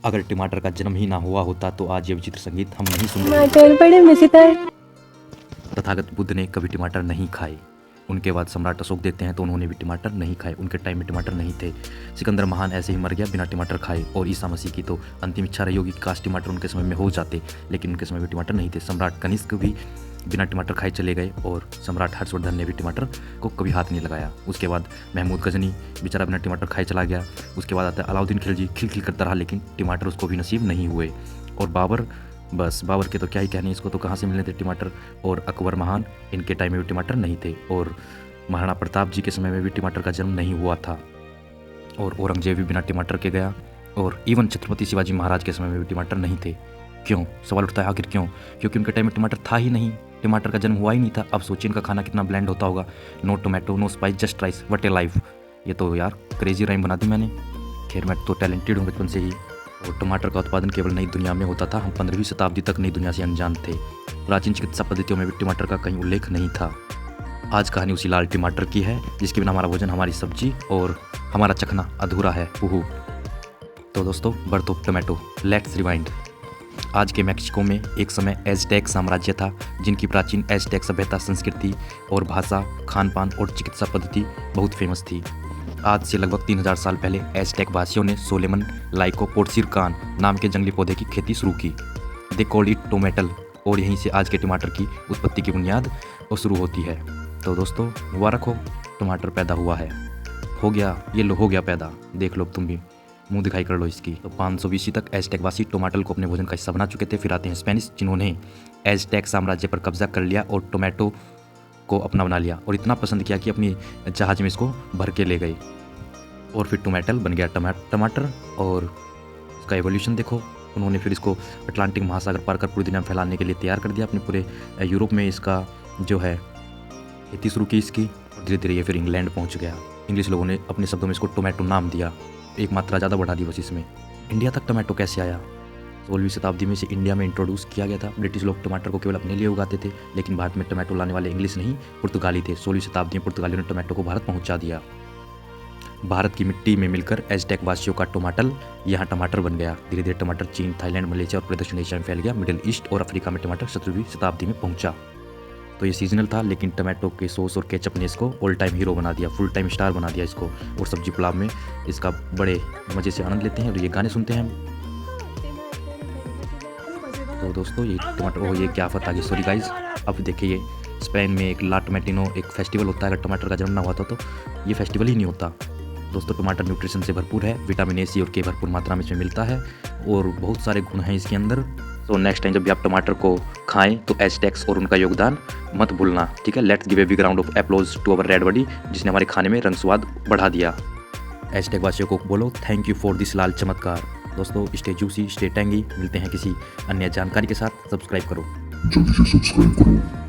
अगर टमाटर का जन्म ही ना हुआ होता तो आज ये विचित्र संगीत हम नहीं सुन रहे। तथागत बुद्ध ने कभी टमाटर नहीं खाए। उनके बाद सम्राट अशोक देखते हैं तो उन्होंने भी टमाटर नहीं खाए, उनके टाइम में टमाटर नहीं थे। सिकंदर महान ऐसे ही मर गया बिना टमाटर खाए। और ईसा मसीह की तो अंतिम इच्छा रही होगी कि काश टमाटर उनके समय में हो जाते, लेकिन उनके समय में टमाटर नहीं थे। सम्राट कनिष्क भी बिना टमाटर खाए चले गए और सम्राट हर्षवर्धन ने भी टमाटर को कभी हाथ नहीं लगाया। उसके बाद महमूद गजनी बेचारा बिना टमाटर खाए चला गया। उसके बाद आता है अलाउद्दीन खिलजी, खिल करता रहा लेकिन टमाटर उसको भी नसीब नहीं हुए। और बाबर, बस बाबर के तो क्या ही कहने, इसको तो कहाँ से मिलने थे टमाटर। और अकबर महान, इनके टाइम में भी टमाटर नहीं थे। और महाराणा प्रताप जी के समय में भी टमाटर का जन्म नहीं हुआ था। और औरंगजेब भी बिना टमाटर के गया। और इवन छत्रपति शिवाजी महाराज के समय में भी टमाटर नहीं थे। क्यों, सवाल उठता है आखिर क्यों? क्योंकि उनके टाइम में टमाटर था ही नहीं, टमाटर का जन्म हुआ ही नहीं था। अब सोचिए इनका खाना कितना ब्लैंड होता होगा। No tomato, no spice, just rice, what a life. ये तो यार क्रेजी राइम बना दी मैंने। खैर मैं तो टैलेंटेड हूँ बचपन से ही। और टमाटर का उत्पादन केवल नई दुनिया में होता था, हम 15वीं शताब्दी तक नई दुनिया से अनजान थे। प्राचीन चिकित्सा पद्धतियों में भी टमाटर का कहीं उल्लेख नहीं था। आज कहानी उसी लाल टमाटर की है जिसके बिना हमारा भोजन, हमारी सब्जी और हमारा चखना अधूरा है। तो दोस्तों, birth of tomato, let's rewind. आज के मैक्सिको में एक समय एज़टेक साम्राज्य था, जिनकी प्राचीन एज़टेक सभ्यता, संस्कृति और भाषा, खान पान और चिकित्सा पद्धति बहुत फेमस थी। आज से लगभग 3000 साल पहले एज़टेक वासियों ने सोलेमन लाइकोपोर्सिरकान नाम के जंगली पौधे की खेती शुरू की। दे कॉल्ड इट टोमेटल, और यहीं से आज के टमाटर की उत्पत्ति की बुनियाद और शुरू होती है। तो दोस्तों, मुबारक हो, टमाटर पैदा हुआ है, हो गया, ये लो हो गया पैदा। देख लो तुम भी, मुंह दिखाई कर लो इसकी। तो 500 BC तक एज़टेक वासी टमाटर को अपने भोजन का हिस्सा बना चुके थे। फिर आते हैं स्पेनिश, जिन्होंने एज़टेक साम्राज्य पर कब्जा कर लिया और टोमेटो को अपना बना लिया और इतना पसंद किया कि अपनी जहाज में इसको भर के ले गए। और फिर टोमेटल बन गया टमाटर। और उसका एवोल्यूशन देखो, उन्होंने फिर इसको अटलांटिक महासागर पार कर पूरी दुनिया में फैलाने के लिए तैयार कर दिया। अपने पूरे यूरोप में इसका जो है खेती शुरू की इसकी। और धीरे धीरे ये फिर इंग्लैंड पहुंच गया। इंग्लिश लोगों ने अपने शब्दों में इसको टोमेटो नाम दिया, एक मात्रा ज़्यादा बढ़ा दी बस इसमें। इंडिया तक टोमेटो कैसे आया? 16वीं शताब्दी में इसे इंडिया में इंट्रोड्यूस किया गया था। ब्रिटिश लोग टमाटर को केवल अपने लिए उगाते थे, लेकिन भारत में टोमेटो लाने वाले इंग्लिश नहीं, पुर्तगाली थे। 16वीं शताब्दी में पुर्तगालियों ने टोमेटो को भारत पहुंचा दिया। भारत की मिट्टी में मिलकर एज़टेक वासियों का टमाटर यहाँ टमाटर बन गया। धीरे धीरे टमाटर चीन, थाईलैंड, मलेशिया और पूरे दक्षिण एशिया में फैल गया। मिडिल ईस्ट और अफ्रीका में टमाटर 17वीं शताब्दी में पहुंचा। तो ये सीजनल था, लेकिन टमाटो के सॉस और केचप ने इसको ऑल टाइम हीरो बना दिया, फुल टाइम स्टार बना दिया इसको। और सब्जी पुलाव में इसका बड़े मज़े से आनंद लेते हैं और ये गाने सुनते हैं हम। तो दोस्तों, ये टमाटर, ओह ये क्या आफत आ गई, सॉरी गाइज। अब देखिए, ये स्पेन में एक ला टोमेटिनो एक फेस्टिवल होता है। अगर टमाटर का जन्म ना हुआ था तो ये फेस्टिवल ही नहीं होता। दोस्तों, टमाटर न्यूट्रिशन से भरपूर है, विटामिन ए, सी और के भरपूर मात्रा में इसमें मिलता है और बहुत सारे गुण हैं इसके अंदर। तो नेक्स्ट टाइम जब भी आप टमाटर को खाएं तो एज़टेक्स और उनका योगदान मत भूलना, ठीक है। Let's give a big round of applause to our red buddy, जिसने हमारे खाने में रंग स्वाद बढ़ा दिया। एज़टेक वासियों को बोलो थैंक यू फॉर दिस लाल चमत्कार। दोस्तों, स्टे जूसी, स्टे टैंगी। मिलते हैं किसी अन्य जानकारी के साथ। सब्सक्राइब करो, जल्दी से सब्सक्राइब करो।